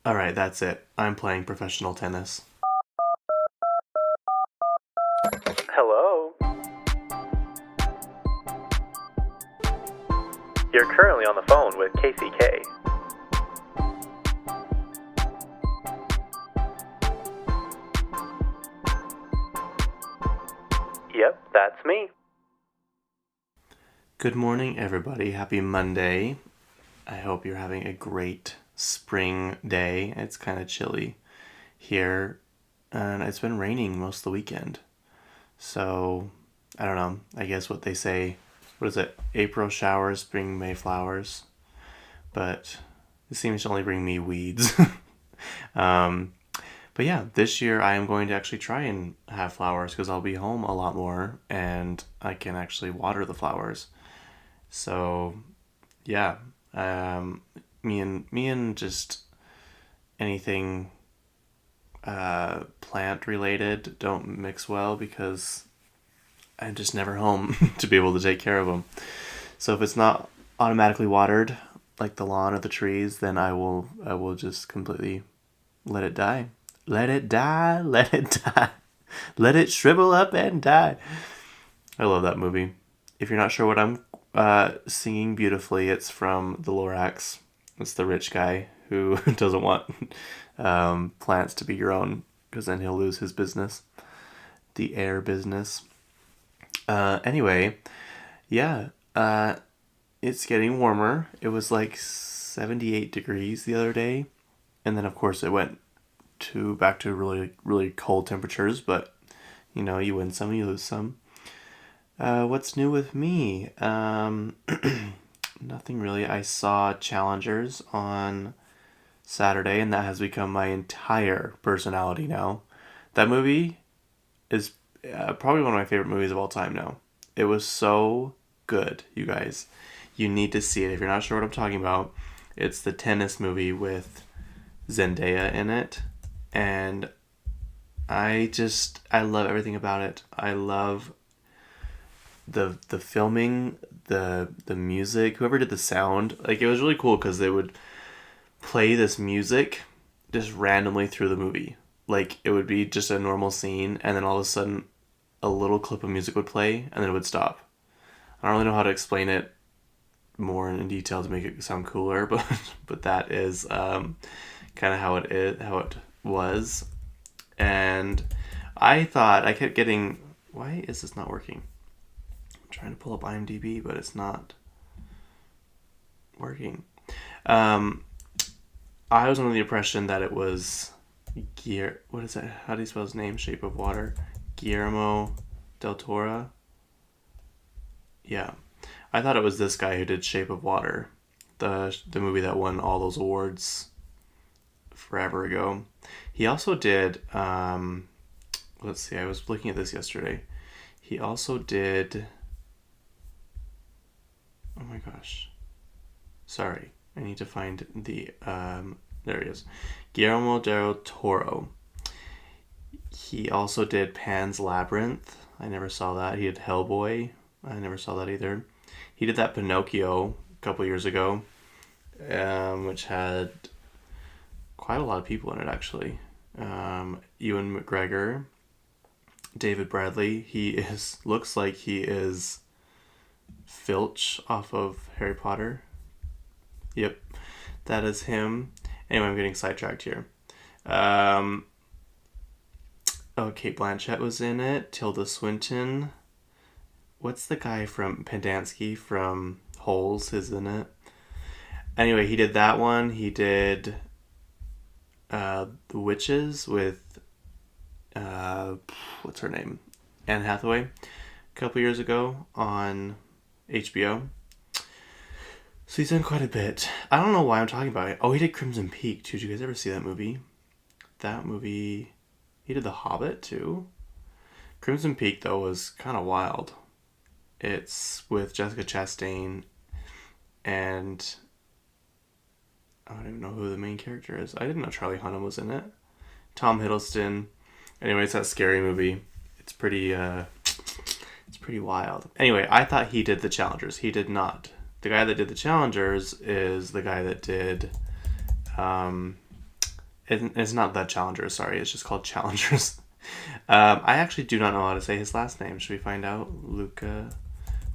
Alright, that's it. I'm playing professional tennis. Hello? You're currently on the phone with KCK. Yep, that's me. Good morning, everybody. Happy Monday. I hope you're having a great spring day. It's kind of chilly here, and it's been raining most of the weekend. So, I don't know. I guess what they say, what is it? April showers bring May flowers. But it seems to only bring me weeds. But yeah, this year I am going to actually try and have flowers because I'll be home a lot more and I can actually water the flowers. So yeah, me and just anything plant related don't mix well because I'm just never home to be able to take care of them. So if it's not automatically watered, like the lawn or the trees, then I will just completely let it die. Let it die, let it die. Let it shrivel up and die. I love that movie. If you're not sure what I'm singing beautifully, it's from The Lorax. It's the rich guy who doesn't want plants to be your own because then he'll lose his business. The air business. Anyway, yeah. It's getting warmer. It was like 78 degrees the other day. And then, of course, it went back to really, really cold temperatures. But, you win some, you lose some. What's new with me? Nothing really. I saw Challengers on Saturday, and that has become my entire personality now. That movie is probably one of my favorite movies of all time now. It was so good, you guys. You need to see it. If you're not sure what I'm talking about, it's the tennis movie with Zendaya in it. And I love everything about it. I love the filming, the music, whoever did the sound. Like, it was really cool because they would play this music just randomly through the movie. Like, it would be just a normal scene, and then all of a sudden a little clip of music would play, and then it would stop. I don't really know how to explain it more in detail to make it sound cooler, but that is kind of how it was. And I kept getting, why is this not working? I'm trying to pull up IMDb, but it's not working. I was under the impression that it was what is that? How do you spell his name? Shape of Water. Guillermo del Toro. Yeah. I thought it was this guy who did Shape of Water, the movie that won all those awards forever ago. He also did, let's see, I was looking at this yesterday. He also did, oh my gosh, sorry, I need to find the, there he is, Guillermo del Toro. He also did Pan's Labyrinth. I never saw that. He did Hellboy. I never saw that either. He did that Pinocchio a couple years ago, which had quite a lot of people in it, actually. Ewan McGregor, David Bradley. Looks like he is Filch off of Harry Potter. Yep, that is him. Anyway, I'm getting sidetracked here. Kate Blanchett was in it. Tilda Swinton. What's the guy from Pendanski from Holes is in it? Anyway, he did that one. He did The Witches with what's her name? Anne Hathaway a couple years ago on HBO. So he's done quite a bit. I don't know why I'm talking about it. Oh, he did Crimson Peak too. Did you guys ever see that movie? He did The Hobbit too. Crimson Peak though was kind of wild. It's with Jessica Chastain and I don't even know who the main character is. I didn't know Charlie Hunnam was in it. Tom Hiddleston. Anyway, it's that scary movie. It's pretty wild. Anyway, I thought he did The Challengers. He did not. The guy that did The Challengers is the guy that did It's not the Challengers, sorry. It's just called Challengers. I actually do not know how to say his last name. Should we find out? Luca.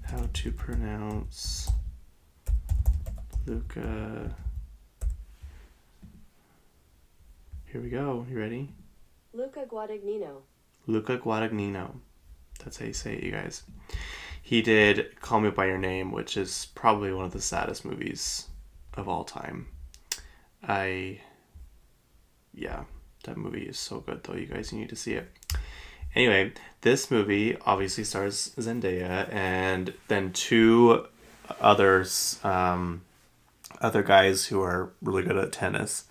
How to pronounce Luca. Here we go. You ready? Luca Guadagnino. Luca Guadagnino. That's how you say it, you guys. He did Call Me By Your Name, which is probably one of the saddest movies of all time. Yeah, that movie is so good, though. You guys need to see it. Anyway, this movie obviously stars Zendaya and then two others, other guys who are really good at tennis.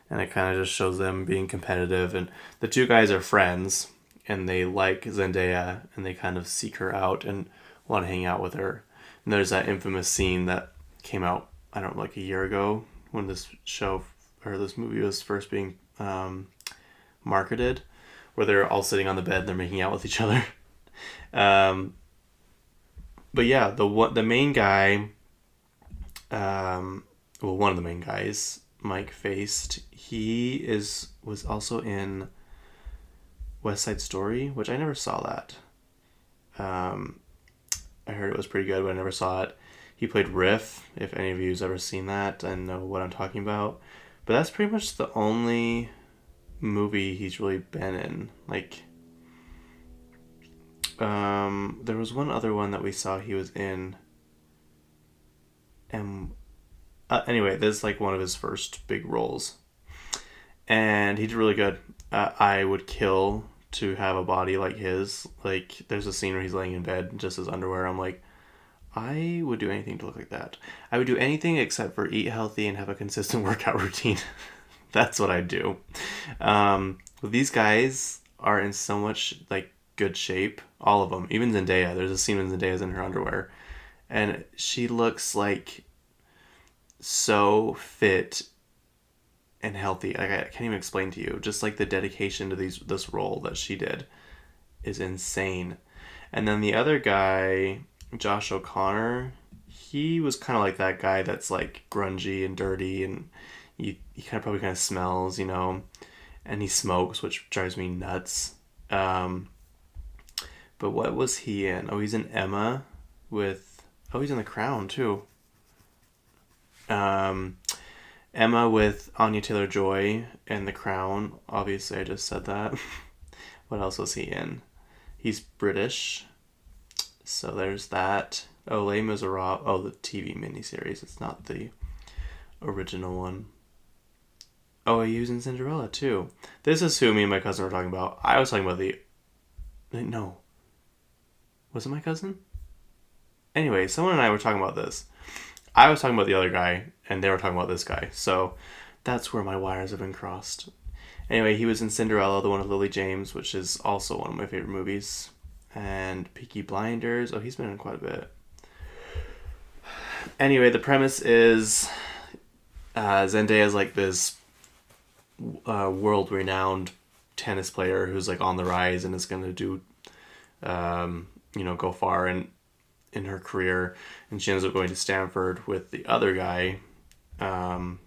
And it kind of just shows them being competitive. And the two guys are friends, and they like Zendaya, and they kind of seek her out and want to hang out with her. And there's that infamous scene that came out, I don't know, like a year ago when this show or this movie was first being marketed, where they're all sitting on the bed and they're making out with each other. But yeah, the main guy, one of the main guys, Mike Faced, was also in West Side Story, which I never saw that. I heard it was pretty good, but I never saw it. He played Riff, if any of you have ever seen that and know what I'm talking about. But that's pretty much the only movie he's really been in. Like, there was one other one that we saw he was in. And anyway, this is like one of his first big roles. And he did really good. I would kill to have a body like his. Like, there's a scene where he's laying in bed in just his underwear. I'm like, I would do anything to look like that. I would do anything except for eat healthy and have a consistent workout routine. That's what I'd do. These guys are in so much like good shape. All of them. Even Zendaya. There's a scene when Zendaya's in her underwear. And she looks like so fit and healthy. Like, I can't even explain to you. Just like the dedication to this role that she did is insane. And then the other guy, Josh O'Connor, he was kind of like that guy that's like grungy and dirty, and he probably kind of smells, and he smokes, which drives me nuts. But what was he in? Oh, he's in Emma he's in The Crown too. Emma with Anya Taylor-Joy and The Crown. Obviously, I just said that. What else was he in? He's British. So there's that. Oh, Les Miserables. Oh, the TV miniseries. It's not the original one. Oh, he was in Cinderella too. This is who me and my cousin were talking about. I was talking about No. Was it my cousin? Anyway, someone and I were talking about this. I was talking about the other guy, and they were talking about this guy. So that's where my wires have been crossed. Anyway, he was in Cinderella, the one with Lily James, which is also one of my favorite movies. And Peaky Blinders. Oh, he's been in quite a bit. Anyway, the premise is Zendaya's like this world-renowned tennis player who's like on the rise and is going to do, go far in her career. And she ends up going to Stanford with the other guy, the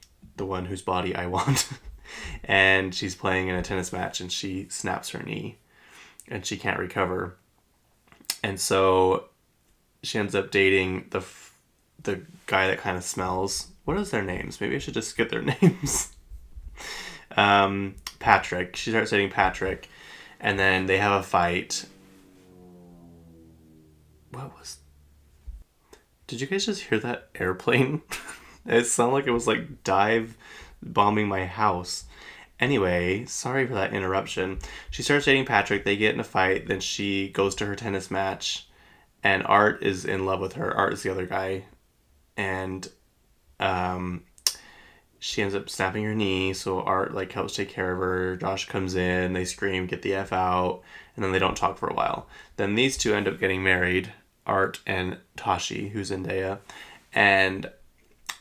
one whose body I want. And she's playing in a tennis match and she snaps her knee and she can't recover. And so she ends up dating the guy that kind of smells. What is their names? Maybe I should just get their names. Patrick. She starts dating Patrick. And then they have a fight. Did you guys just hear that airplane? It sounded like it was like dive bombing my house. Anyway, sorry for that interruption. She starts dating Patrick. They get in a fight. Then she goes to her tennis match. And Art is in love with her. Art is the other guy. And she ends up snapping her knee. So Art like helps take care of her. Josh comes in. They scream, get the F out. And then they don't talk for a while. Then these two end up getting married. Art and Tashi, who's Zendaya. And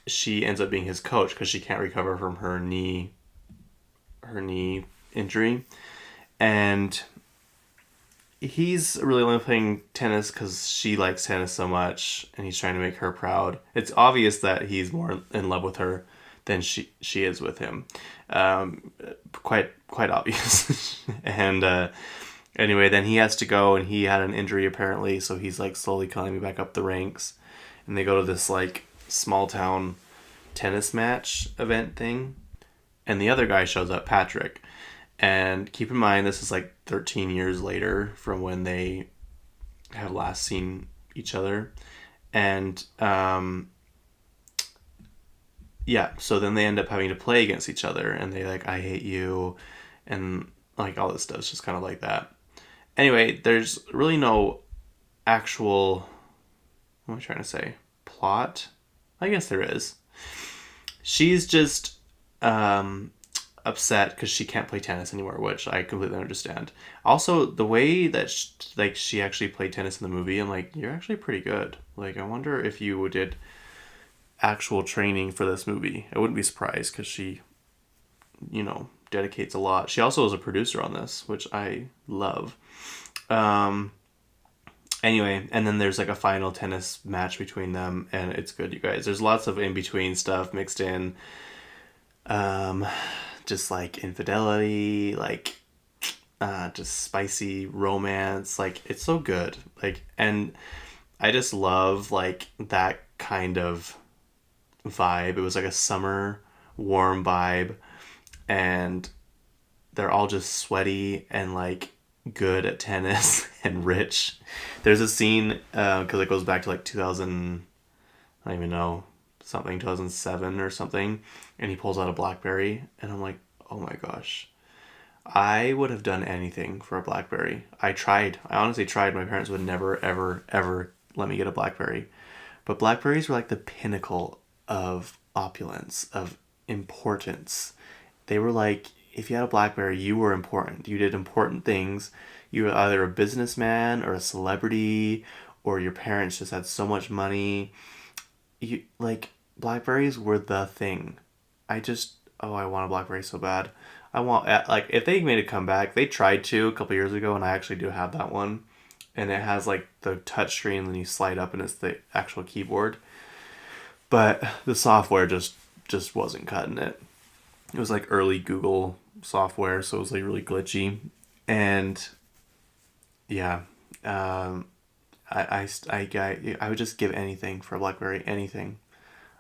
she ends up being his coach because she can't recover from her knee injury. And he's really only playing tennis because she likes tennis so much and he's trying to make her proud. It's obvious that he's more in love with her than she is with him. quite obvious. And anyway, then he has to go, and he had an injury apparently, so he's like slowly climbing back up the ranks. And they go to this like small town tennis match event thing, and the other guy shows up, Patrick. And keep in mind, this is like 13 years later from when they have last seen each other. And yeah, so then they end up having to play against each other, and they like, I hate you, and like all this stuff. It's just kind of like that. Anyway, there's really no actual, what am I trying to say? Plot? I guess there is. She's just upset because she can't play tennis anymore, which I completely understand. Also, the way that she actually played tennis in the movie, I'm like, you're actually pretty good. Like, I wonder if you did actual training for this movie. I wouldn't be surprised because she, dedicates a lot. She also was a producer on this, which I love. Anyway, and then there's like a final tennis match between them, and it's good, you guys. There's lots of in-between stuff mixed in. Just like infidelity, like just spicy romance. Like, it's so good. Like, and I just love like that kind of vibe. It was like a summer warm vibe, and they're all just sweaty and like good at tennis and rich. There's a scene because it goes back to like 2000, I don't even know, 2007 or something, and he pulls out a BlackBerry, and I'm like, oh my gosh, I would have done anything for a BlackBerry. I honestly tried. My parents would never ever ever let me get a BlackBerry, but BlackBerries were like the pinnacle of opulence, of importance. They were like, if you had a BlackBerry, you were important. You did important things. You were either a businessman or a celebrity, or your parents just had so much money. BlackBerries were the thing. I want a BlackBerry so bad. I want, like, if they made a comeback, they tried to a couple years ago, and I actually do have that one. And it has like the touch screen, and you slide up, and it's the actual keyboard. But the software just wasn't cutting it. It was like early Google software, so it was like really glitchy. And yeah, I would just give anything for a BlackBerry, anything.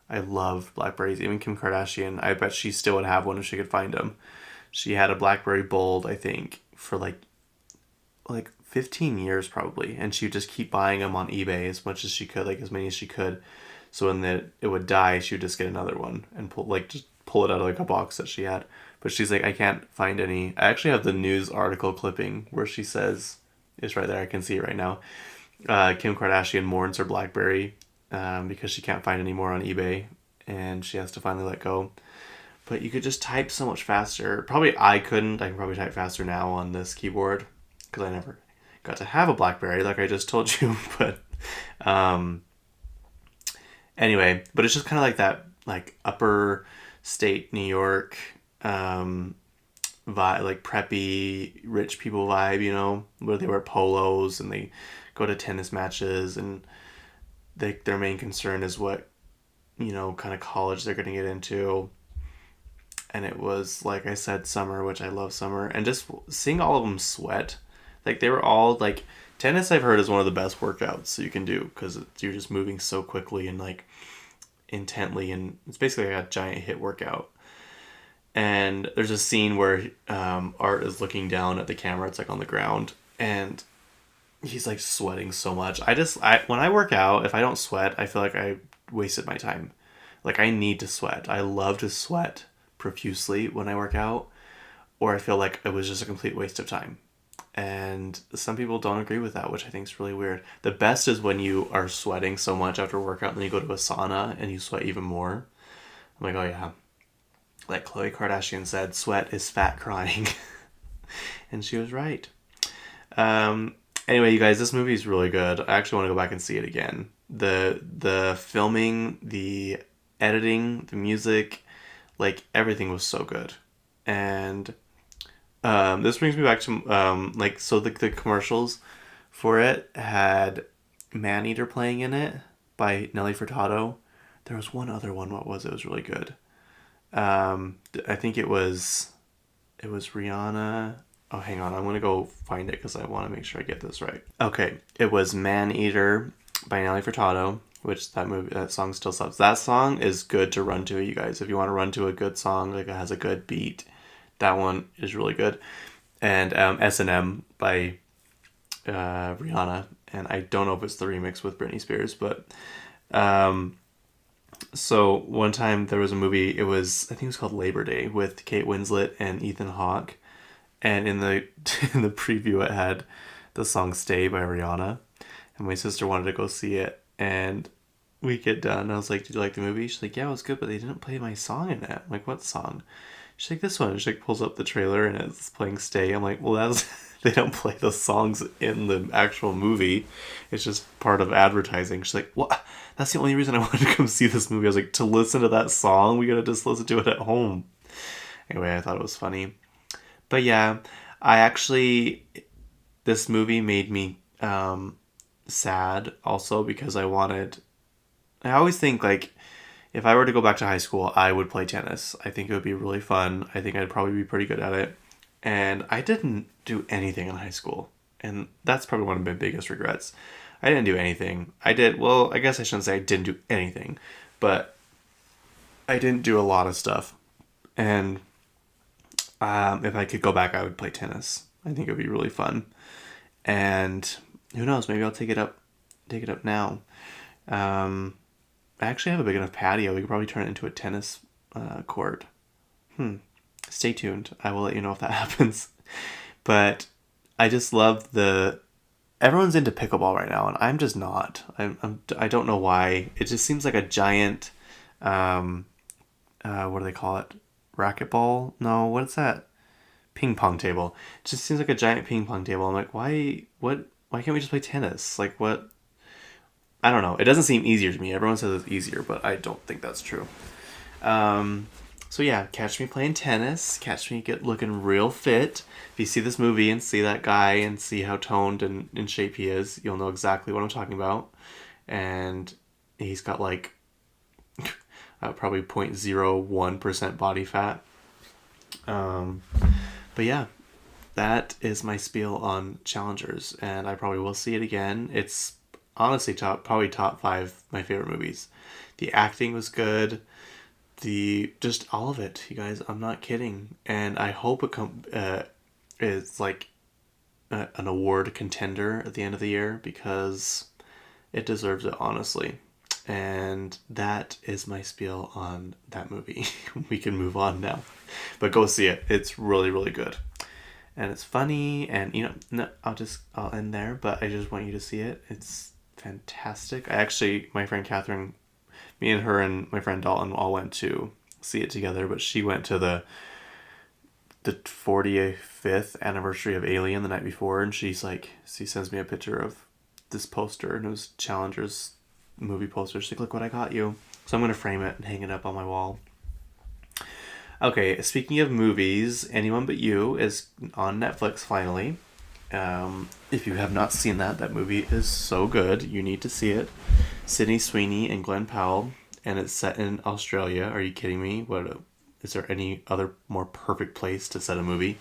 I love BlackBerries. Even Kim Kardashian, I bet she still would have one if she could find them. She had a BlackBerry Bold, I think, for like 15 years probably, and she would just keep buying them on eBay as much as she could, like as many as she could. So when it would die, she would just get another one and pull it out of like a box that she had. But she's like, I can't find any. I actually have the news article clipping where she says, it's right there, I can see it right now. Kim Kardashian mourns her BlackBerry because she can't find any more on eBay, and she has to finally let go. But you could just type so much faster. Probably I couldn't. I can probably type faster now on this keyboard because I never got to have a BlackBerry, like I just told you. But anyway, but it's just kind of like that, like upper state New York vibe, like preppy rich people vibe, where they wear polos and they go to tennis matches, and their main concern is what kind of college they're going to get into. And it was, like I said, summer, which I love summer, and just seeing all of them sweat, like they were all like, tennis I've heard is one of the best workouts you can do because you're just moving so quickly and like intently, and it's basically like a giant hit workout. And there's a scene where Art is looking down at the camera. It's like on the ground, and he's like sweating so much. When I work out, if I don't sweat, I feel like I wasted my time. Like, I need to sweat. I love to sweat profusely when I work out, or I feel like it was just a complete waste of time. And some people don't agree with that, which I think is really weird. The best is when you are sweating so much after a workout, and then you go to a sauna and you sweat even more. I'm like, oh yeah. Like Khloe Kardashian said, sweat is fat crying. And she was right. Anyway, you guys, this movie is really good. I actually want to go back and see it again. The filming, the editing, the music, like everything was so good. And this brings me back to the commercials for it had Maneater playing in it by Nelly Furtado. There was one other one. What was it? It was really good. I think it was It was Rihanna. Oh, hang on. I'm going to go find it because I want to make sure I get this right. Okay. It was Man Eater by Nelly Furtado, which that song still sucks. That song is good to run to, you guys. If you want to run to a good song, like it has a good beat, that one is really good. And S&M by Rihanna. And I don't know if it's the remix with Britney Spears, but so one time there was a movie, I think it was called Labor Day with Kate Winslet and Ethan Hawke. And in the in the preview it had the song Stay by Rihanna. And my sister wanted to go see it. And we get done. And I was like, did you like the movie? She's like, yeah, it was good, but they didn't play my song in it. I'm like, what song? She's like, this one. She like pulls up the trailer and it's playing Stay. I'm like, well, that's they don't play the songs in the actual movie. It's just part of advertising. She's like, what? That's the only reason I wanted to come see this movie. I was like, to listen to that song? We gotta just listen to it at home. Anyway, I thought it was funny. But yeah, this movie made me sad also because I always think like, if I were to go back to high school, I would play tennis. I think it would be really fun. I think I'd probably be pretty good at it. And I didn't do anything in high school. And that's probably one of my biggest regrets. I didn't do anything. I guess I shouldn't say I didn't do anything. But I didn't do a lot of stuff. And if I could go back, I would play tennis. I think it would be really fun. And who knows, maybe I'll take it up now. I actually have a big enough patio. We could probably turn it into a tennis court. Stay tuned. I will let you know if that happens. But I just love everyone's into pickleball right now, and I'm just not. I don't know why. It just seems like a giant, what do they call it? Racquetball? No, what is that? Ping pong table. It just seems like a giant ping pong table. I'm like, why can't we just play tennis? Like, what? I don't know. It doesn't seem easier to me. Everyone says it's easier, but I don't think that's true. So yeah, catch me playing tennis. Catch me looking real fit. If you see this movie and see that guy and see how toned and in shape he is, you'll know exactly what I'm talking about. And he's got like probably 0.01% body fat. But yeah, that is my spiel on Challengers, and I probably will see it again. It's honestly probably top 5 my favorite movies. The acting was good. Just all of it, you guys. I'm not kidding, and I hope it's like an award contender at the end of the year because it deserves it, honestly. And that is my spiel on that movie. We can move on now, but go see it. It's really, really good, and it's funny. And I'll end there. But I just want you to see it. It's fantastic. My friend Catherine, me and her and my friend Dalton all went to see it together, but she went to the 45th anniversary of Alien the night before, and she sends me a picture of this poster, and it was Challengers movie poster. She's like, look what I got you. So I'm going to frame it and hang it up on my wall. Okay, speaking of movies, Anyone But You is on Netflix finally. If you have not seen that movie is so good. You need to see it. Sydney Sweeney and Glenn Powell, and it's set in Australia. Are you kidding me? Is there any other more perfect place to set a movie?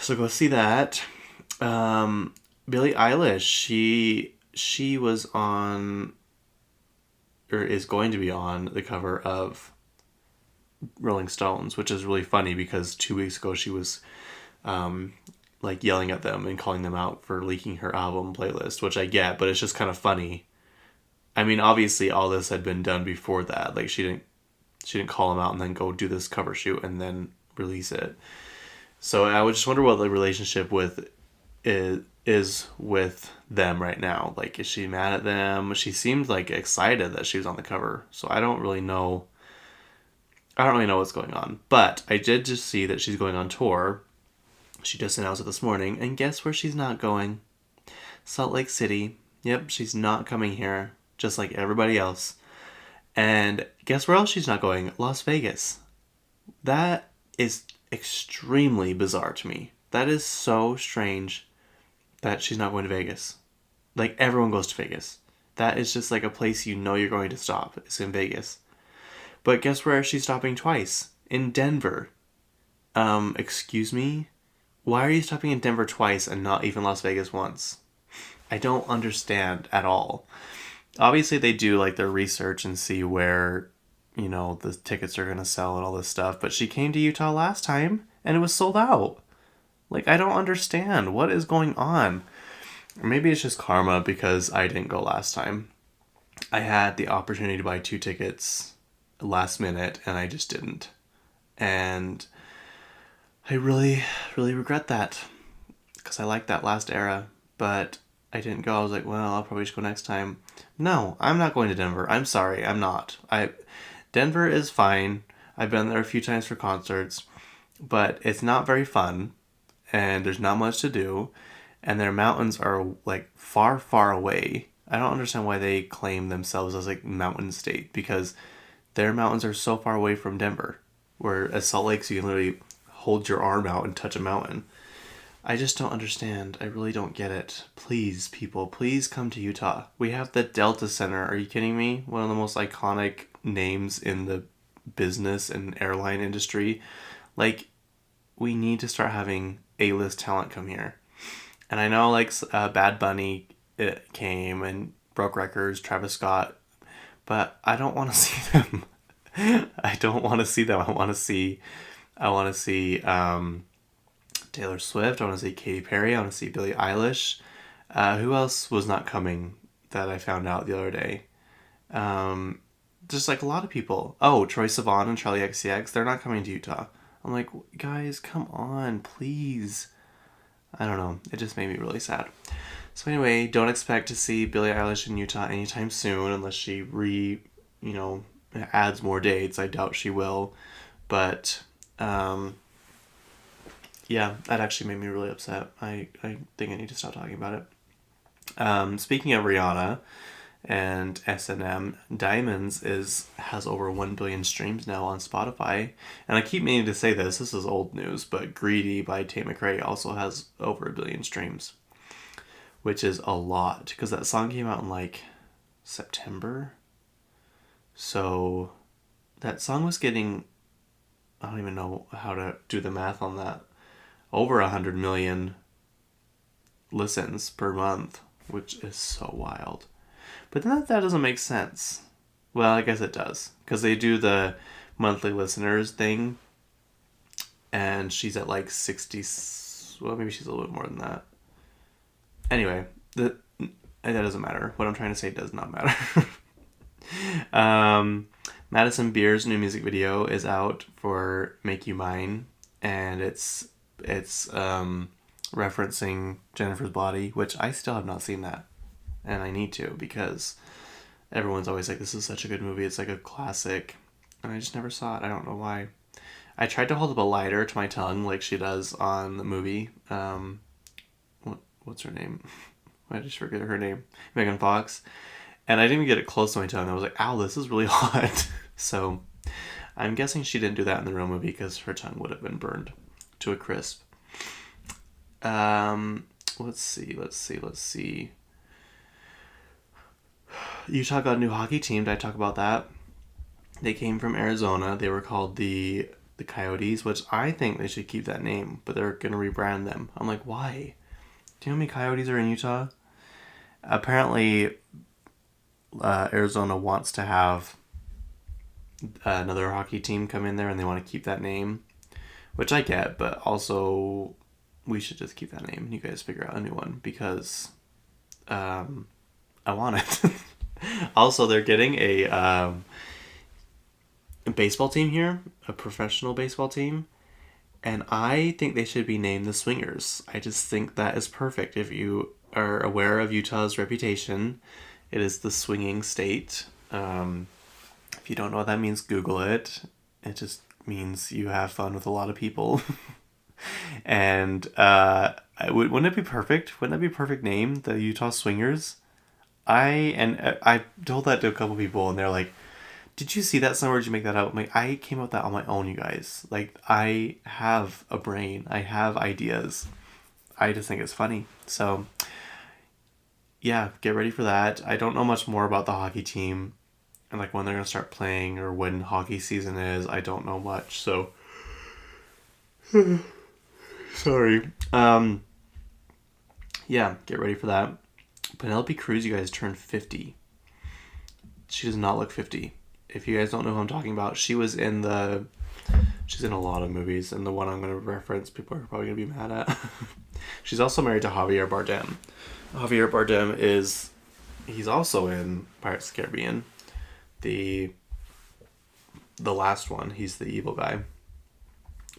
So go see that. Billie Eilish, she was on, or is going to be on, the cover of Rolling Stones, which is really funny because 2 weeks ago she was like yelling at them and calling them out for leaking her album playlist, which I get, but it's just kind of funny. I mean, obviously all this had been done before that. Like she didn't call them out and then go do this cover shoot and then release it. So I would just wonder what the relationship is with them right now. Like, is she mad at them? She seemed like excited that she was on the cover. So I don't really know what's going on. But I did just see that she's going on tour. She just announced it this morning. And guess where she's not going? Salt Lake City. Yep, she's not coming here, just like everybody else. And guess where else she's not going? Las Vegas. That is extremely bizarre to me. That is so strange that she's not going to Vegas. Like, everyone goes to Vegas. That is just like a place you're going to stop. It's in Vegas. But guess where she's stopping twice? In Denver. Excuse me? Why are you stopping in Denver twice and not even Las Vegas once? I don't understand at all. Obviously, they do like their research and see where, the tickets are going to sell and all this stuff. But she came to Utah last time and it was sold out. Like, I don't understand. What is going on? Maybe it's just karma because I didn't go last time. I had the opportunity to buy 2 tickets last minute and I just didn't. And I really, really regret that because I liked that last era. But I didn't go. I was like, well, I'll probably just go next time. No, I'm not going to Denver. I'm sorry, I'm not. Denver is fine. I've been there a few times for concerts, but it's not very fun, and there's not much to do, and their mountains are like far, far away. I don't understand why they claim themselves as like mountain state because their mountains are so far away from Denver, where at Salt Lake, so you can literally hold your arm out and touch a mountain. I just don't understand. I really don't get it. Please, people, please come to Utah. We have the Delta Center. Are you kidding me? One of the most iconic names in the business and airline industry. Like, we need to start having A-list talent come here. And I know, like, Bad Bunny came and broke records, Travis Scott, but I don't want to see them. I don't want to see them. I want to see, Taylor Swift. I want to see Katy Perry. I want to see Billie Eilish. Who else was not coming that I found out the other day? Just like a lot of people. Oh, Troye Sivan and Charlie XCX. They're not coming to Utah. I'm like, guys, come on, please. I don't know. It just made me really sad. So anyway, don't expect to see Billie Eilish in Utah anytime soon unless she adds more dates. I doubt she will. But, yeah, that actually made me really upset. I think I need to stop talking about it. Speaking of Rihanna and S&M, Diamonds has over 1 billion streams now on Spotify. And I keep meaning to say this is old news, but Greedy by Tate McRae also has over 1 billion streams, which is a lot because that song came out in like September. So that song was getting, I don't even know how to do the math on that, over 100 million listens per month, which is so wild. But then that doesn't make sense. Well, I guess it does, because they do the monthly listeners thing, and she's at like 60, well, maybe she's a little bit more than that. Anyway, that doesn't matter. What I'm trying to say does not matter. Madison Beer's new music video is out for Make You Mine, and it's referencing Jennifer's Body, which I still have not seen that, and I need to because everyone's always like, this is such a good movie, it's like a classic, and I just never saw it. I don't know why. I tried to hold up a lighter to my tongue like she does on the movie, what's her name? I just forget her name. Megan Fox. And I didn't even get it close to my tongue. I was like, ow, this is really hot. So I'm guessing she didn't do that in the real movie because her tongue would have been burned to a crisp. Let's see. Utah got a new hockey team. Did I talk about that? They came from Arizona. They were called the Coyotes, which I think they should keep that name, but they're going to rebrand them. I'm like, why? Do you know how many Coyotes are in Utah? Apparently, Arizona wants to have another hockey team come in there and they want to keep that name, which I get, but also we should just keep that name and you guys figure out a new one because I want it. Also, they're getting a baseball team here, a professional baseball team, and I think they should be named the Swingers. I just think that is perfect. If you are aware of Utah's reputation, it is the swinging state. If you don't know what that means, Google it. It just means you have fun with a lot of people. And wouldn't it be perfect? Wouldn't that be a perfect name, the Utah Swingers? I told that to a couple people, and they're like, "Did you see that somewhere? Did you make that up?" I'm like, I came up with that on my own, you guys. Like, I have a brain. I have ideas. I just think it's funny. So, yeah, get ready for that. I don't know much more about the hockey team and like when they're going to start playing or when hockey season is. I don't know much. So, Sorry. Yeah, get ready for that. Penelope Cruz, you guys, turned 50. She does not look 50. If you guys don't know who I'm talking about, she's in a lot of movies, and the one I'm going to reference, people are probably going to be mad at. She's also married to Javier Bardem. Javier Bardem he's also in Pirates of the Caribbean. The last one, he's the evil guy.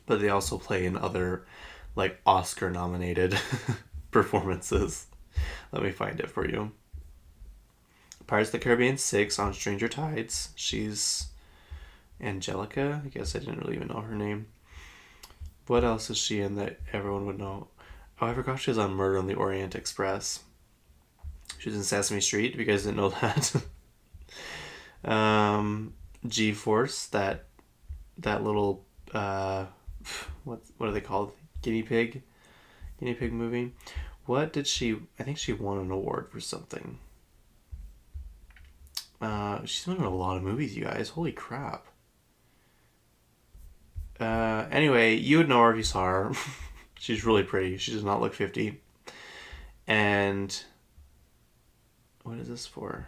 But they also play in other, like, Oscar-nominated performances. Let me find it for you. Pirates of the Caribbean 6 on Stranger Tides. She's Angelica. I guess I didn't really even know her name. What else is she in that everyone would know? Oh, I forgot she was on Murder on the Orient Express. She was in Sesame Street, if you guys didn't know that. G-Force, that little, what are they called? Guinea pig movie. I think she won an award for something. She's been in a lot of movies, you guys. Holy crap. Anyway, you would know her if you saw her. She's really pretty. She does not look 50. And what is this for?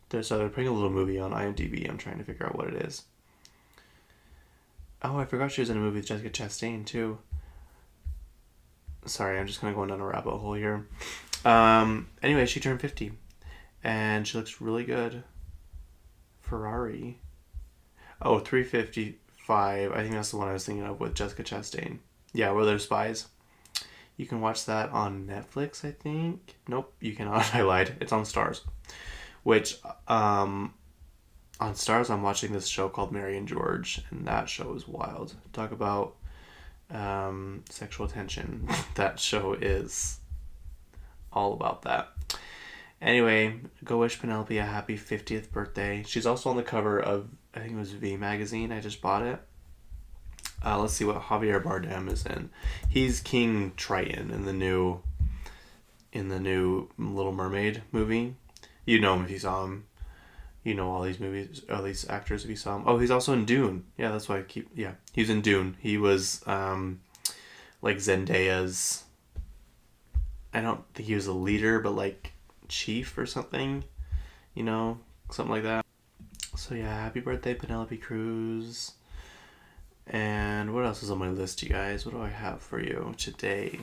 They're putting a little movie on IMDb. I'm trying to figure out what it is. Oh, I forgot she was in a movie with Jessica Chastain, too. Sorry, I'm just kind of going down a rabbit hole here. Anyway, she turned 50. And she looks really good. Ferrari. Oh, 355. I think that's the one I was thinking of with Jessica Chastain. Yeah, Where There's Spies. You can watch that on Netflix, I think. Nope, you cannot. I lied. It's on Stars. Which, on Stars, I'm watching this show called Mary and George, and that show is wild. Talk about sexual tension. That show is all about that. Anyway, go wish Penelope a happy 50th birthday. She's also on the cover of, I think it was V magazine. I just bought it. Let's see what Javier Bardem is in. He's King Triton in the new Little Mermaid movie. You know him if you saw him. You know all these movies, all these actors if you saw him. Oh, he's also in Dune. Yeah, that's why he's in Dune. He was like Zendaya's, I don't think he was a leader, but like chief or something, something like that. So yeah, happy birthday, Penelope Cruz. And what else is on my list, you guys? What do I have for you today?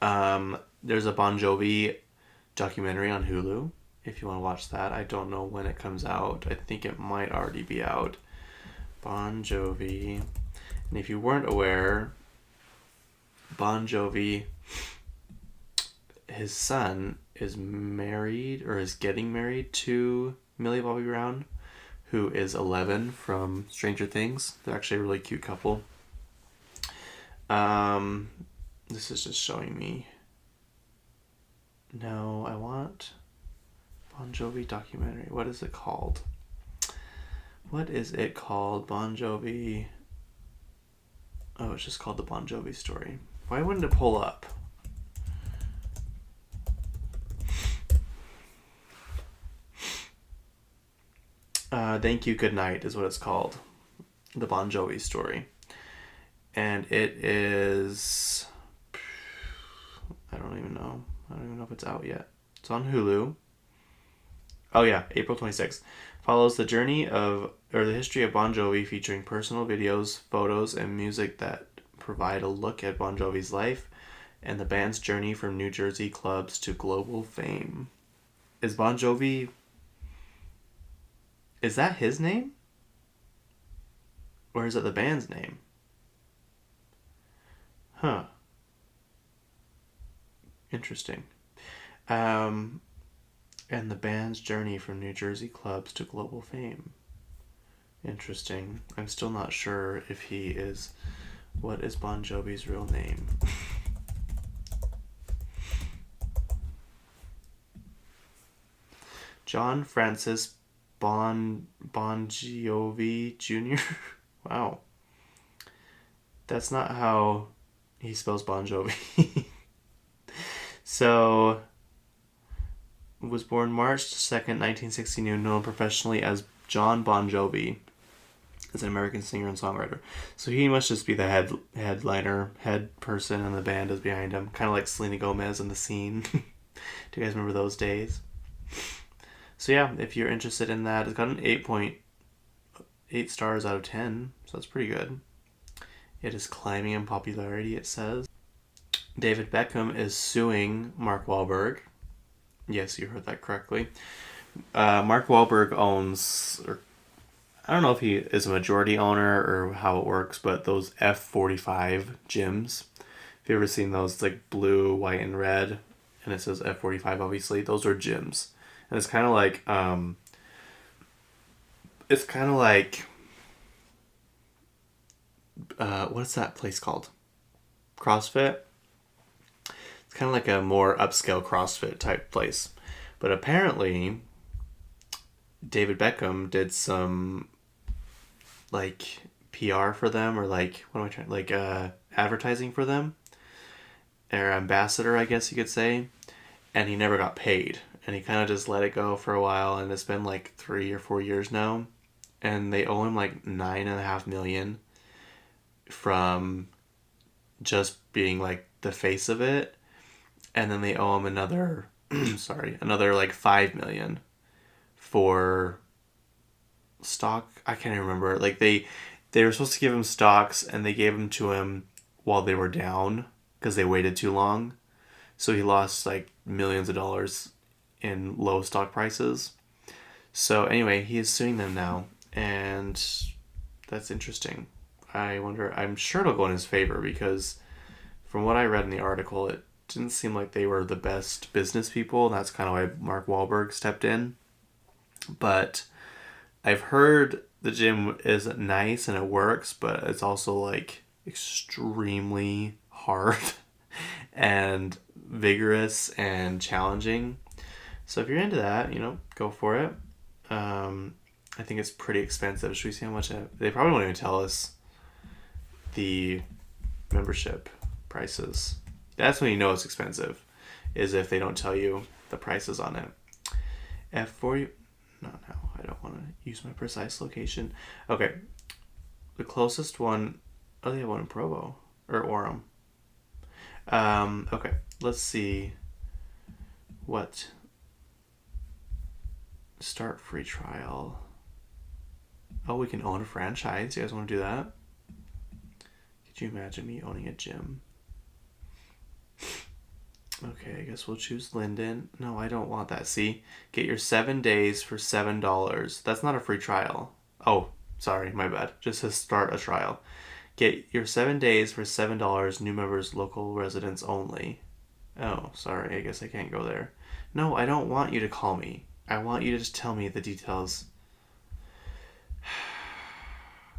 There's a Bon Jovi documentary on Hulu, if you want to watch that. I don't know when it comes out. I think it might already be out. Bon Jovi. And if you weren't aware, Bon Jovi, his son is married, or is getting married to Millie Bobby Brown, who is 11 from Stranger Things. They're actually a really cute couple. This is just showing me. No, I want Bon Jovi documentary. What is it called? Bon Jovi. Oh, it's just called The Bon Jovi Story. Why wouldn't it pull up? Thank You, Good Night is what it's called. The Bon Jovi Story. And it is... I don't even know if it's out yet. It's on Hulu. Oh yeah, April 26th. Follows the history of Bon Jovi, featuring personal videos, photos, and music that provide a look at Bon Jovi's life and the band's journey from New Jersey clubs to global fame. Is Bon Jovi... Is that his name? Or is it the band's name? Huh. Interesting. And the band's journey from New Jersey clubs to global fame. Interesting. I'm still not sure if he is... What is Bon Jovi's real name? John Francis Bon Jovi Jr. Wow. That's not how he spells Bon Jovi. So, was born March 2nd, 1969, known professionally as John Bon Jovi. is an American singer and songwriter. So he must just be the head person, and the band is behind him. Kind of like Selena Gomez in The Scene. Do you guys remember those days? So yeah, if you're interested in that, it's got an 8.8 stars out of 10. So that's pretty good. It is climbing in popularity, it says. David Beckham is suing Mark Wahlberg. Yes, you heard that correctly. Mark Wahlberg owns, or I don't know if he is a majority owner or how it works, but those F45 gyms. Have you ever seen those? It's like blue, white, and red, and it says F45. Obviously, those are gyms, and it's kind of like what's that place called? CrossFit. It's kind of like a more upscale CrossFit type place, but apparently David Beckham did some like PR for them, or like advertising for them, or ambassador, I guess you could say, and he never got paid, and he kind of just let it go for a while, and it's been like 3 or 4 years now, and they owe him like $9.5 million from just being like the face of it, and then they owe him another another like $5 million for stock. I can't even remember. Like they were supposed to give him stocks, and they gave them to him while they were down because they waited too long. So he lost like millions of dollars in low stock prices. So anyway, he is suing them now, and that's interesting. I wonder, I'm sure it'll go in his favor, because from what I read in the article, it didn't seem like they were the best business people, and that's kind of why Mark Wahlberg stepped in. But I've heard the gym is nice and it works, but it's also like extremely hard and vigorous and challenging. So if you're into that, go for it. I think it's pretty expensive. Should we see how much they probably won't even tell us the membership prices. That's when you know it's expensive, is if they don't tell you the prices on it. F40. No, I don't want to use my precise location. Okay, the closest one. Oh, they have one in Provo or Orem. Okay, let's see. What? Start free trial. Oh, we can own a franchise. You guys want to do that? Could you imagine me owning a gym? Okay, I guess we'll choose Linden. No, I don't want that. See? Get your 7 days for $7. That's not a free trial. Oh, sorry, my bad. Just to start a trial. Get your 7 days for $7, new members, local residents only. Oh, sorry, I guess I can't go there. No, I don't want you to call me. I want you to just tell me the details.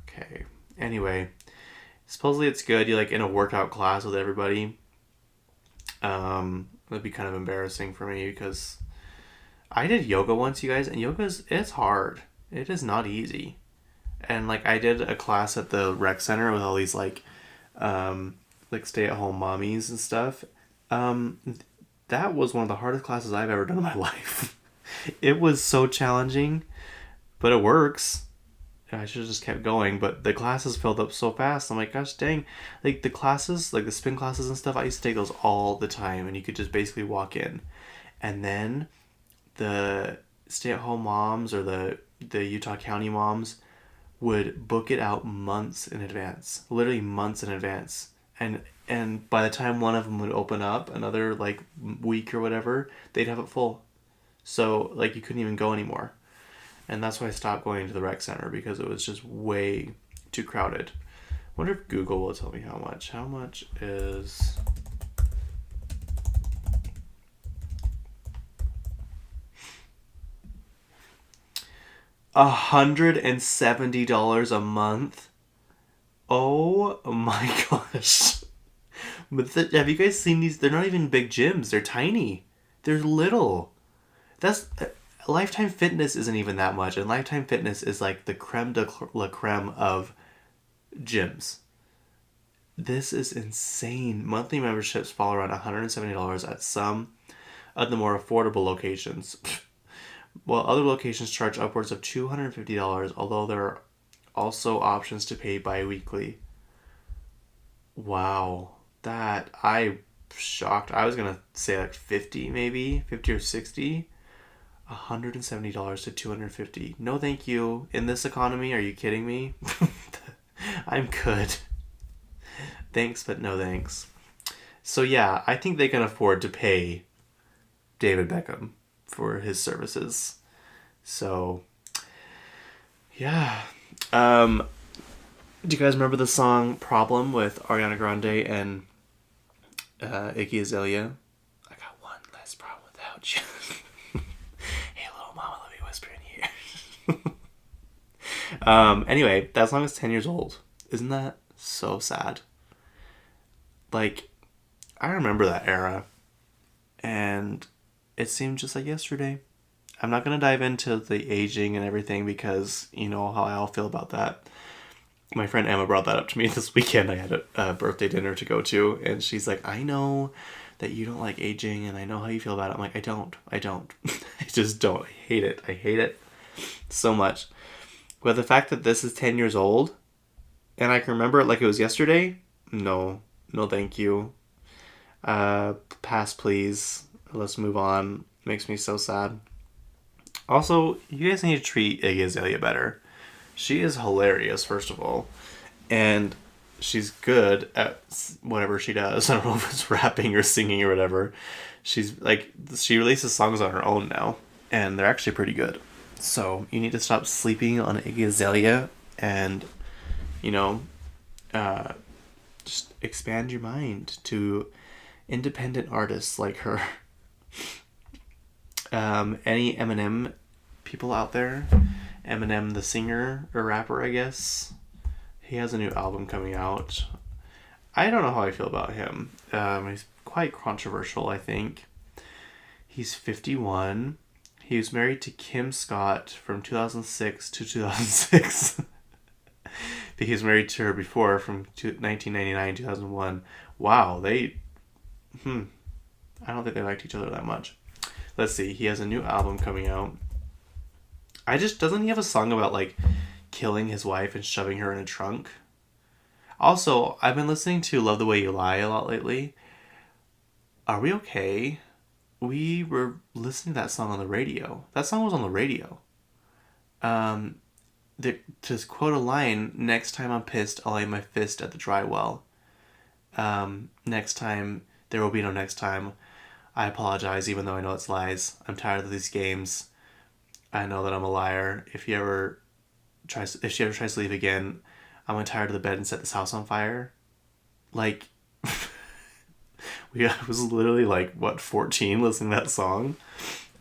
Okay. Anyway, supposedly it's good. You're like in a workout class with everybody. That'd be kind of embarrassing for me, because I did yoga once, you guys, and it's hard. It is not easy. And like I did a class at the rec center with all these like stay-at-home mommies and stuff. That was one of the hardest classes I've ever done in my life. It was so challenging, but it works. I should have just kept going, but the classes filled up so fast. I'm like, gosh dang. Like the classes, like the spin classes and stuff, I used to take those all the time, and you could just basically walk in. And then the stay-at-home moms or the Utah County moms would book it out months in advance. Literally months in advance. And by the time one of them would open up, another like week or whatever, they'd have it full. So like you couldn't even go anymore. And that's why I stopped going to the rec center, because it was just way too crowded. I wonder if Google will tell me how much. How much is... $170 a month? Oh my gosh. But have you guys seen these? They're not even big gyms. They're tiny. They're little. That's... Lifetime Fitness isn't even that much, and Lifetime Fitness is like the creme de la creme of gyms. This is insane. Monthly memberships fall around $170 at some of the more affordable locations, while other locations charge upwards of $250, although there Also options to pay bi-weekly. Wow. I shocked. I was gonna say like 50 maybe, 50 or 60. $170 to 250. No thank you. In this economy, are you kidding me? I'm good. Thanks, but no thanks. So yeah, I think they can afford to pay David Beckham for his services. So yeah. Do you guys remember the song Problem with Ariana Grande and Iggy Azalea? I got one less problem without you. Hey, little mama, let me whisper in here. Anyway, that song is 10 years old. Isn't that so sad? Like, I remember that era, and it seemed just like yesterday. I'm not going to dive into the aging and everything because you know how I all feel about that. My friend Emma brought that up to me this weekend. I had a birthday dinner to go to, and she's like, I know that you don't like aging, and I know how you feel about it. I'm like, I don't. I just don't. I hate it so much. But the fact that this is 10 years old, and I can remember it like it was yesterday, no thank you. Pass please. Let's move on. Makes me so sad. Also, you guys need to treat Iggy Azalea better. She is hilarious, first of all. And she's good at whatever she does. I don't know if it's rapping or singing or whatever. She releases songs on her own now. And they're actually pretty good. So you need to stop sleeping on Iggy Azalea and, just expand your mind to independent artists like her. Any Eminem people out there? Eminem the singer or rapper, I guess. He has a new album coming out. I don't know how I feel about him. He's quite controversial, I think. He's 51. He was married to Kim Scott from 2006 to 2006. But he was married to her before from 1999 2001. Wow, I don't think they liked each other that much. Let's see. He has a new album coming out. Doesn't he have a song about like killing his wife and shoving her in a trunk? Also, I've been listening to Love the Way You Lie a lot lately. Are we okay? We were listening to that song on the radio. That song was on the radio. To quote a line, next time I'm pissed, I'll aim my fist at the dry well. Next time, there will be no next time. I apologize even though I know it's lies. I'm tired of these games. I know that I'm a liar. If she ever tries to leave again, I'm tired of the bed and set this house on fire. Like, I was literally 14 listening to that song,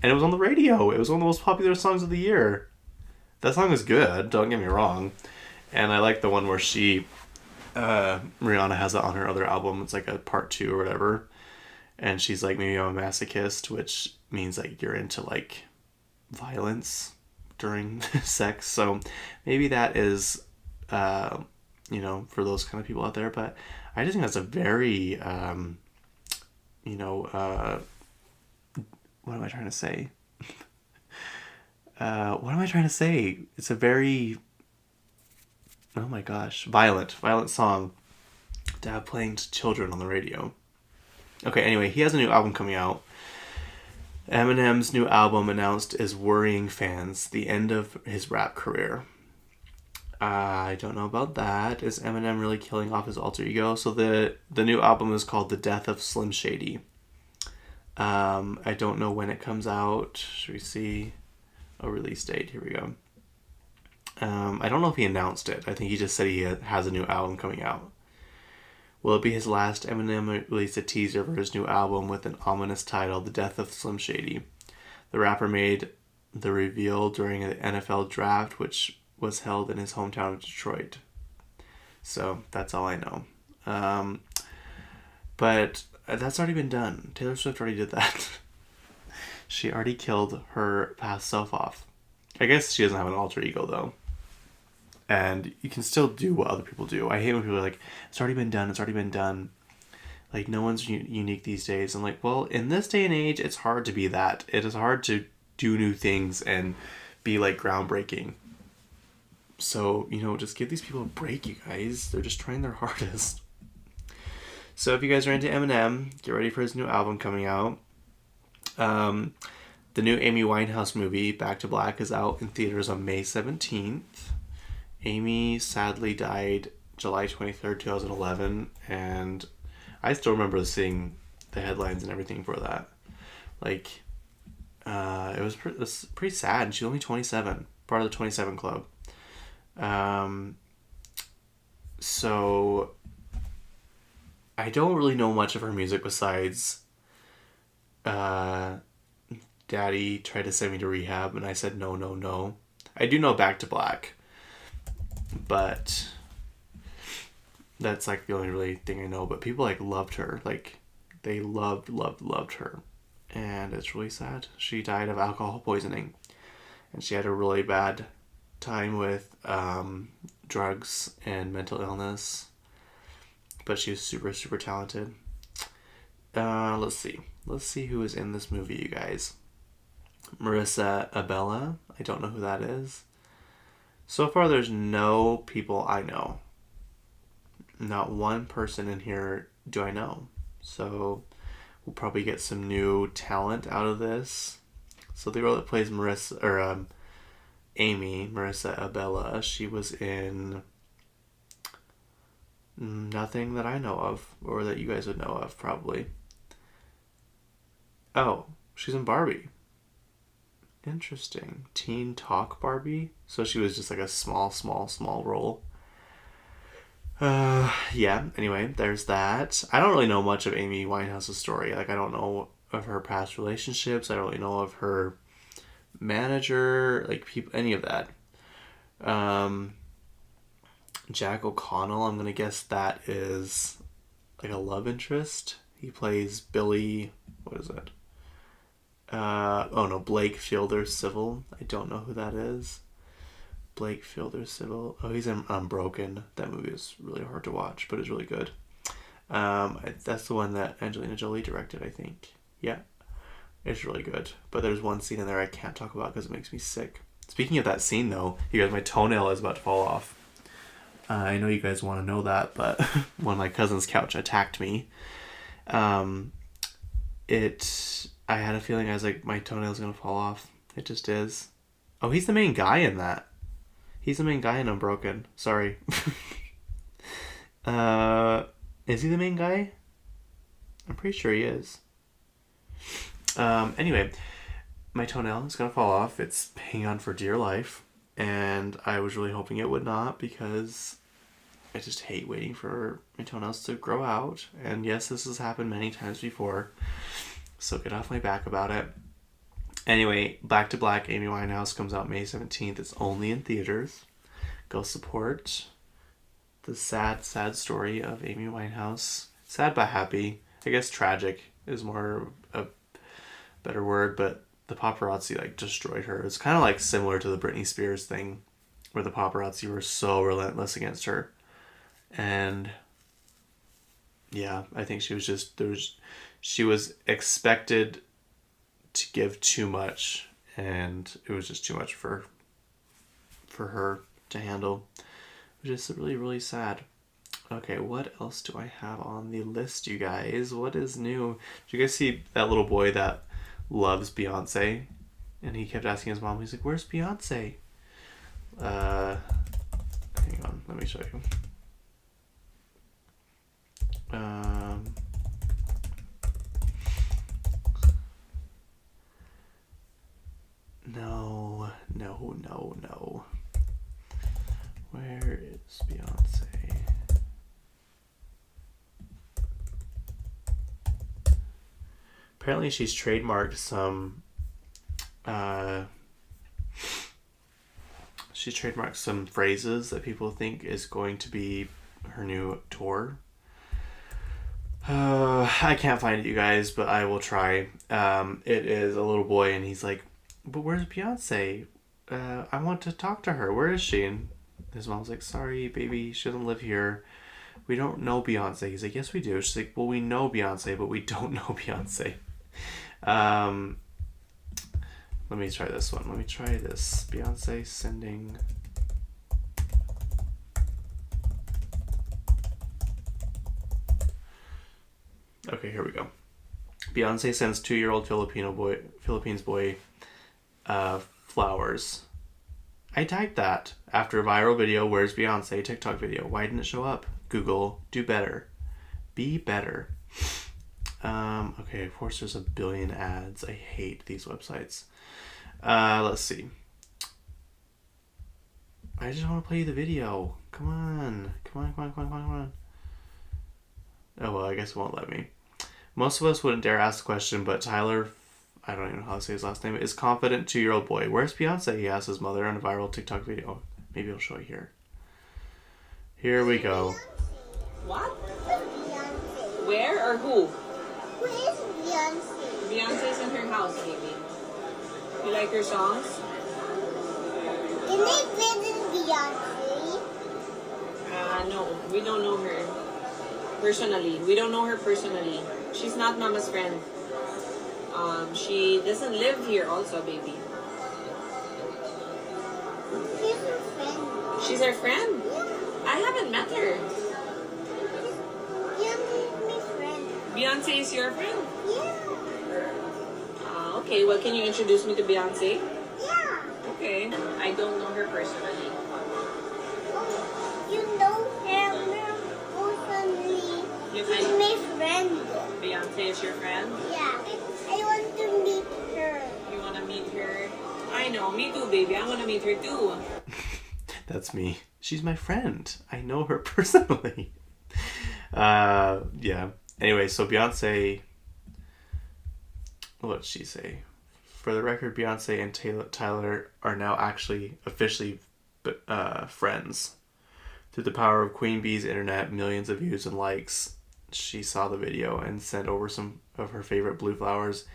and it was on the radio. It was one of the most popular songs of the year. That song is good. Don't get me wrong, and I like the one where Rihanna has it on her other album. It's like a part 2 or whatever, and she's like, maybe I'm a masochist, which means like you're into like violence during sex. So maybe that is for those kind of people out there. But I just think that's a very what am I trying to say? It's a very, oh my gosh, violent song to have playing to children on the radio. Okay, anyway, he has a new album coming out. Eminem's new album announced is worrying fans, the end of his rap career. I don't know about that. Is Eminem really killing off his alter ego? So the new album is called The Death of Slim Shady. I don't know when it comes out. Should we see a release date? Here we go. I don't know if he announced it. I think he just said he has a new album coming out. Will it be his last? Eminem released a teaser for his new album with an ominous title, The Death of Slim Shady. The rapper made the reveal during the NFL draft, which was held in his hometown of Detroit. So that's all I know. But that's already been done. Taylor Swift already did that. She already killed her past self off. I guess she doesn't have an alter ego though. And you can still do what other people do. I hate when people are like, it's already been done. Like, no one's unique these days. I'm like, well, in this day and age, it's hard to be that. It is hard to do new things and be, like, groundbreaking. So, just give these people a break, you guys. They're just trying their hardest. So if you guys are into Eminem, get ready for his new album coming out. The new Amy Winehouse movie, Back to Black, is out in theaters on May 17th. Amy sadly died July 23rd, 2011, and I still remember seeing the headlines and everything for that. Like, it was pretty sad, and she was only 27, part of the 27 Club. So I don't really know much of her music besides Daddy tried to send me to rehab and I said no, no, no. I do know Back to Black, but that's like the only really thing I know. But people like loved her, like they loved her, and it's really sad. She died of alcohol poisoning, and she had a really bad time with drugs and mental illness, but she was super, super talented. Let's see who is in this movie, you guys. Marissa Abella, I don't know who that is. So far there's no people I know. Not one person in here do I know. So we'll probably get some new talent out of this. So the girl that plays Amy, Marissa Abella, she was in nothing that I know of, or that you guys would know of, probably. Oh, she's in Barbie. Interesting. Teen Talk Barbie? So she was just like a small role. Yeah, anyway, there's that. I don't really know much of Amy Winehouse's story. Like, I don't know of her past relationships. I don't really know of her manager, like, any of that. Jack O'Connell, I'm gonna guess that is like a love interest. He plays Billy, what is it? Blake Fielder Civil. I don't know who that is. Blake Fielder Civil. Oh, he's in Unbroken. That movie is really hard to watch, but it's really good. That's the one that Angelina Jolie directed, I think. Yeah, it's really good. But there's one scene in there I can't talk about because it makes me sick. Speaking of that scene, though, you guys, my toenail is about to fall off. I know you guys want to know that, but when my cousin's couch attacked me, I had a feeling I was like, my toenail's gonna fall off. It just is. Oh, he's the main guy in that. He's the main guy in Unbroken. Sorry. Is he the main guy? I'm pretty sure he is. Anyway, my toenail is gonna fall off. It's hanging on for dear life. And I was really hoping it would not, because I just hate waiting for my toenails to grow out. And yes, this has happened many times before. So get off my back about it. Anyway, Back to Black, Amy Winehouse, comes out May 17th. It's only in theaters. Go support the sad, sad story of Amy Winehouse. Sad but happy. I guess tragic is more a better word, but the paparazzi like destroyed her. It's kind of like similar to the Britney Spears thing, where the paparazzi were so relentless against her. And yeah, I think she was expected to give too much, and it was just too much for her to handle, which is really, really sad. Okay, what else do I have on the list, you guys? What is new? Did you guys see that little boy that loves Beyonce? And he kept asking his mom, he's like, where's Beyonce? Hang on, let me show you. No. Where is Beyonce? Apparently she's trademarked some phrases that people think is going to be her new tour. I can't find it, you guys, but I will try. It is a little boy, and he's like, but where's Beyonce? I want to talk to her. Where is she? And his mom's like, sorry, baby, she doesn't live here. We don't know Beyonce. He's like, yes, we do. She's like, well, we know Beyonce, but we don't know Beyonce. Let me try this one. Let me try this. Beyonce sending Okay, here we go. Beyonce sends 2-year-old Philippines boy flowers. I typed that after a viral video. Where's Beyonce? TikTok video. Why didn't it show up? Google, do better. Be better. Okay, of course there's a billion ads. I hate these websites. Let's see. I just want to play you the video. Come on. Come on. Oh, well, I guess it won't let me. Most of us wouldn't dare ask the question, but Tyler, I don't even know how to say his last name, is confident 2-year-old boy. Where's Beyonce? He asked his mother in a viral TikTok video. Maybe I'll show you here. Here we go. What? Beyonce. Where or who? Who is Beyonce? Beyonce's in her house, baby. You like her songs? Can I visit Beyonce? No, we don't know her personally. We don't know her personally. She's not Mama's friend. She doesn't live here also, baby. She's her friend. She's her friend? Yeah. I haven't met her. Beyonce is my friend. Beyonce is your friend? Yeah. Okay, well, can you introduce me to Beyonce? Yeah. Okay. I don't know her personally. You know her personally. You She's can- my friend. Beyonce is your friend? Yeah. I want to meet her. You want to meet her? I know, me too, baby. I want to meet her too. That's me. She's my friend. I know her personally. Yeah. Anyway, so Beyonce... What did she say? For the record, Beyonce and Tyler are now actually officially friends. Through the power of Queen Bee's internet, millions of views and likes, she saw the video and sent over some of her favorite blue flowers,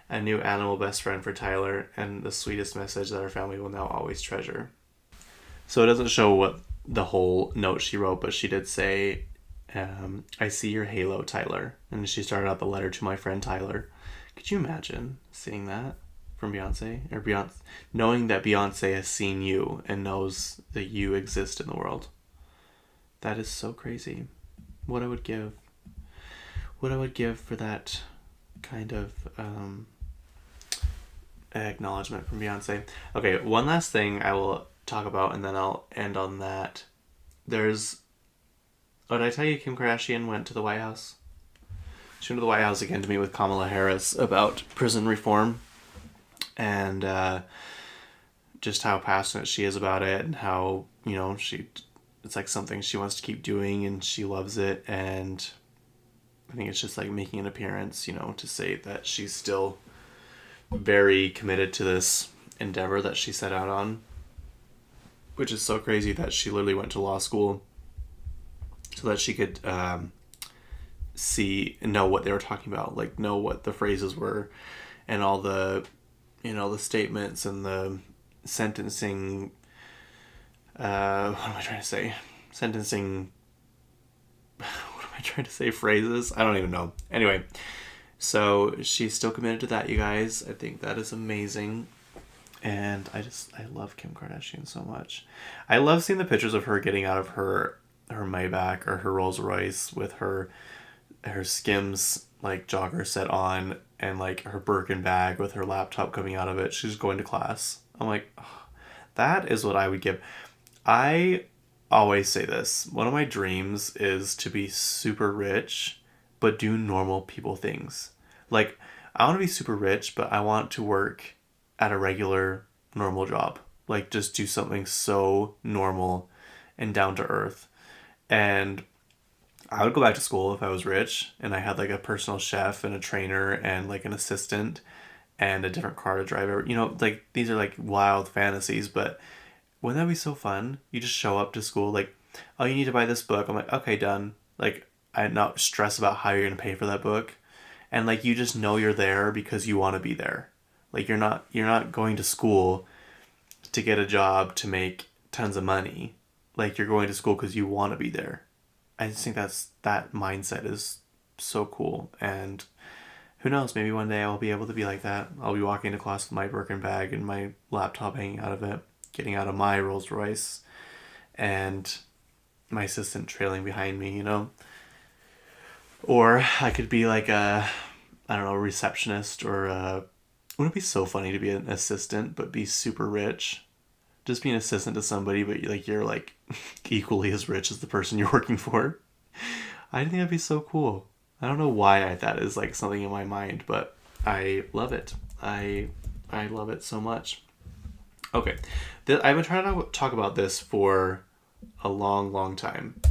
a new animal best friend for Tyler, and the sweetest message that our family will now always treasure. So it doesn't show what the whole note she wrote, but she did say, I see your halo, Tyler. And she started out the letter to my friend Tyler. Could you imagine seeing that from Beyonce? Or Beyonce, knowing that Beyonce has seen you and knows that you exist in the world. That is so crazy. What I would give. What I would give for that kind of acknowledgement from Beyonce. Okay, one last thing I will talk about, and then I'll end on that. There's... Oh, did I tell you Kim Kardashian went to the White House? She went to the White House again to meet with Kamala Harris about prison reform. And just how passionate she is about it, and how, you know, it's like something she wants to keep doing and she loves it. And I think it's just like making an appearance, you know, to say that she's still very committed to this endeavor that she set out on, which is so crazy that she literally went to law school so that she could see and know what they were talking about, like know what the phrases were and all the, you know, the statements and the sentencing, what am I trying to say? Sentencing, what am I trying to say? Phrases? I don't even know. Anyway, so she's still committed to that, you guys. I think that is amazing. And I love Kim Kardashian so much. I love seeing the pictures of her getting out of her Maybach or her Rolls Royce with her Skims like jogger set on and like her Birkin bag with her laptop coming out of it. She's going to class. I'm like, oh, that is what I would give. I always say this. One of my dreams is to be super rich, but do normal people things. Like, I want to be super rich, but I want to work at a regular, normal job. Like, just do something so normal and down to earth. And I would go back to school if I was rich and I had like a personal chef and a trainer and like an assistant and a different car to drive. You know, like these are like wild fantasies, but wouldn't that be so fun? You just show up to school like, oh, you need to buy this book. I'm like, okay, done. Like, I'm not stressed about how you're going to pay for that book. And like, you just know you're there because you want to be there. Like, you're not going to school to get a job to make tons of money. Like, you're going to school because you want to be there. I just think that mindset is so cool. And who knows, maybe one day I'll be able to be like that. I'll be walking to class with my Birkin bag and my laptop hanging out of it, getting out of my Rolls Royce, and my assistant trailing behind me, you know? Or I could be like a, I don't know, receptionist or wouldn't it be so funny to be an assistant but be super rich? Just be an assistant to somebody, but like you're like equally as rich as the person you're working for. I think that'd be so cool. I don't know why that is like something in my mind, but I love it. I love it so much. Okay, I've been trying to talk about this for a long, long time,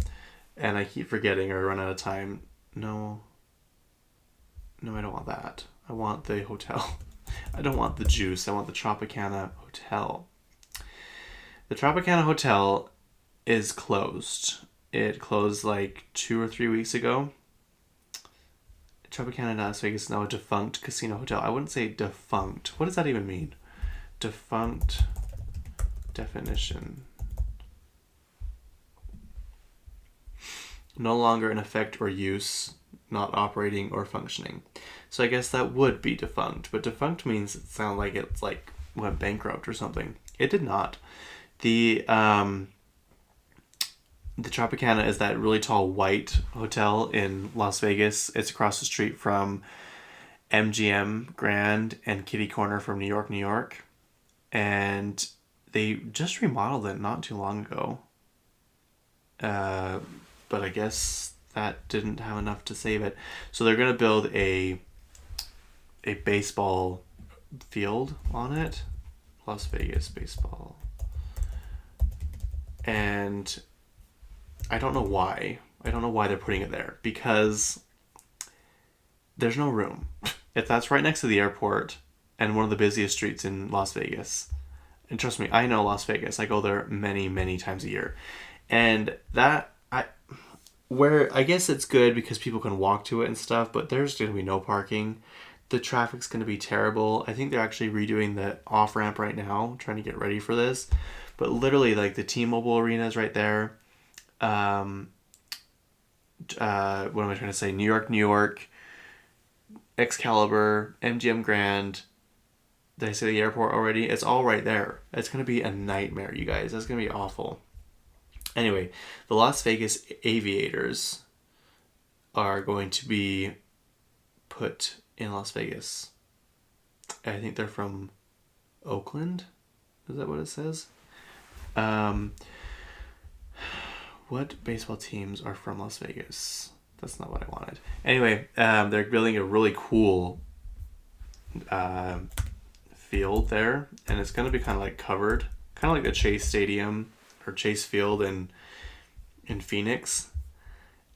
and I keep forgetting or run out of time. No, no, I don't want that. I want the hotel. I don't want the juice. I want the Tropicana Hotel. The Tropicana Hotel is closed. It closed like 2 or 3 weeks ago. Tropicana in Las Vegas is now a defunct casino hotel. I wouldn't say defunct. What does that even mean? Defunct definition. No longer in effect or use, not operating or functioning. So I guess that would be defunct, but defunct means it sounds like it's like went bankrupt or something. It did not. The Tropicana is that really tall white hotel in Las Vegas. It's across the street from MGM Grand and Kitty Corner from New York, New York. And they just remodeled it not too long ago. But I guess that didn't have enough to save it. So they're going to build a baseball field on it. Las Vegas baseball. And I don't know why. I don't know why they're putting it there. Because there's no room. If that's right next to the airport and one of the busiest streets in Las Vegas. And trust me, I know Las Vegas. I go there many, many times a year. And where I guess it's good because people can walk to it and stuff, but there's going to be no parking. The traffic's going to be terrible. I think they're actually redoing the off-ramp right now, trying to get ready for this. But literally, like, the T-Mobile Arena is right there. What am I trying to say? New York, New York, Excalibur, MGM Grand. Did I say the airport already? It's all right there. It's going to be a nightmare, you guys. That's going to be awful. Anyway, the Las Vegas Aviators are going to be put in Las Vegas. I think they're from Oakland. Is that what it says? What baseball teams are from Las Vegas? That's not what I wanted. Anyway, they're building a really cool field there, and it's going to be kind of like covered, kind of like the Chase Stadium or Chase Field in Phoenix,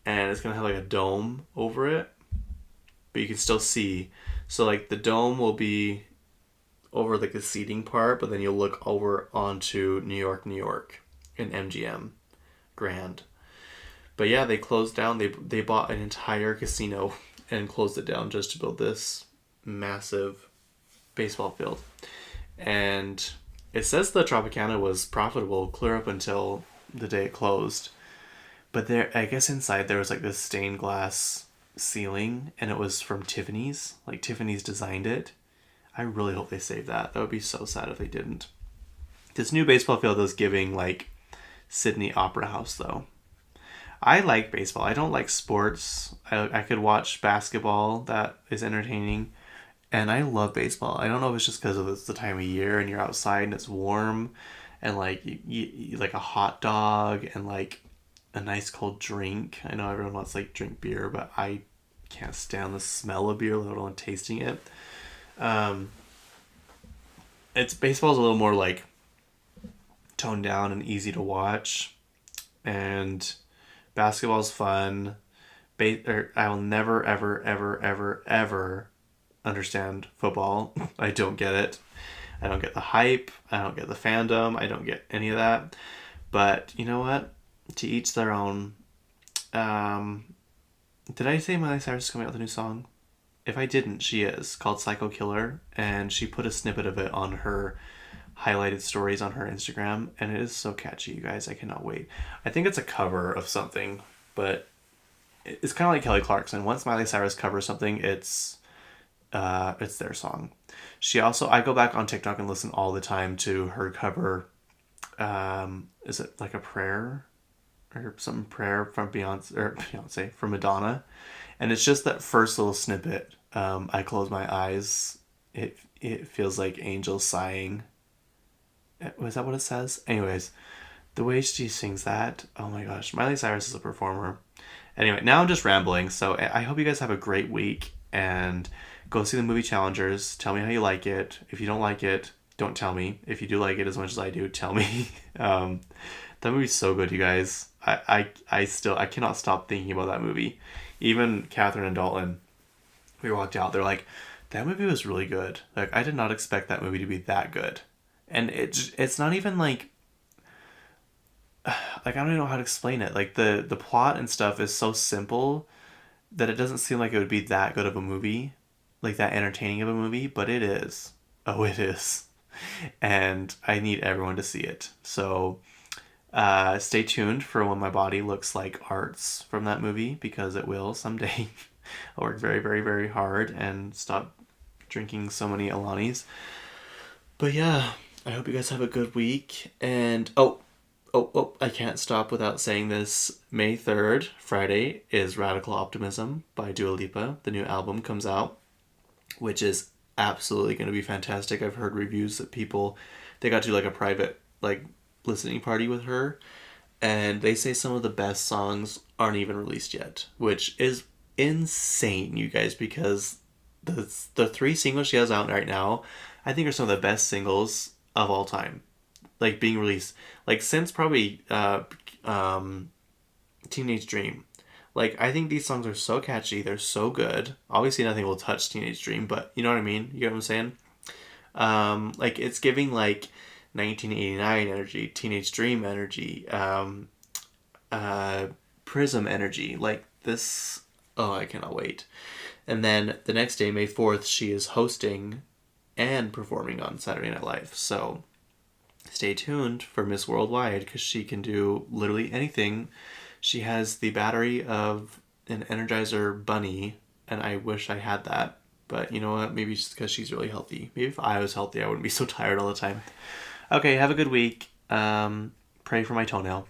and it's going to have like a dome over it, but you can still see. So like the dome will be over like the seating part, but then you'll look over onto New York, New York in MGM Grand. But yeah, they closed down. They bought an entire casino and closed it down just to build this massive baseball field. And it says the Tropicana was profitable clear up until the day it closed. But there, I guess inside there was like this stained glass ceiling, and it was from Tiffany's. Like Tiffany's designed it. I really hope they save that. That would be so sad if they didn't. This new baseball field is giving like Sydney Opera House though. I like baseball. I don't like sports. I could watch basketball. That is entertaining. And I love baseball. I don't know if it's just because of it's the time of year and you're outside and it's warm and like you like a hot dog and like a nice cold drink. I know everyone wants to like drink beer, but I can't stand the smell of beer, let alone tasting it. It's baseball's a little more like toned down and easy to watch, and basketball's fun. I will never ever ever ever ever understand football. I don't get it. I don't get the hype. I don't get the fandom. I don't get any of that. But you know what? To each their own. Did I say Miley Cyrus is coming out with a new song? If I didn't, she is, called Psycho Killer, and she put a snippet of it on her highlighted stories on her Instagram, and it is so catchy, you guys. I cannot wait. I think it's a cover of something, but it's kind of like Kelly Clarkson. Once Miley Cyrus covers something, it's their song. She also, I go back on TikTok and listen all the time to her cover. Is it like a prayer or something? Prayer from Beyonce from Madonna, And it's just that first little snippet. I close my eyes. It feels like angels sighing. Was that what it says? Anyways, the way she sings that, oh my gosh, Miley Cyrus is a performer. Anyway, now I'm just rambling, so I hope you guys have a great week, and go see the movie Challengers. Tell me how you like it. If you don't like it, don't tell me. If you do like it as much as I do, tell me. That movie's so good, you guys. I cannot stop thinking about that movie. Even Catherine and Dalton, we walked out, they're like, that movie was really good. Like, I did not expect that movie to be that good. And it's not even like I don't even know how to explain it. Like the plot and stuff is so simple that it doesn't seem like it would be that good of a movie, like that entertaining of a movie, but it is. Oh, it is. And I need everyone to see it. So stay tuned for when my body looks like Art's from that movie, because it will someday. I'll work very, very, very hard and stop drinking so many Alanis. But yeah, I hope you guys have a good week. And oh, I can't stop without saying this. May 3rd, Friday, is Radical Optimism by Dua Lipa. The new album comes out, which is absolutely going to be fantastic. I've heard reviews that they got to like a private like listening party with her, and they say some of the best songs aren't even released yet, which is insane, you guys, because the 3 singles she has out right now, I think are some of the best singles of all time, like being released, like since probably Teenage Dream. Like, I think these songs are so catchy, they're so good. Obviously nothing will touch Teenage Dream, but you know what I mean? You get what I'm saying? Like, it's giving like 1989 energy, Teenage Dream energy, Prism energy, like this. Oh, I cannot wait. And then the next day, May 4th, she is hosting and performing on Saturday Night Live. So stay tuned for Miss Worldwide, because she can do literally anything. She has the battery of an Energizer bunny, and I wish I had that. But you know what? Maybe just because she's really healthy. Maybe if I was healthy, I wouldn't be so tired all the time. Okay, have a good week. Pray for my toenail.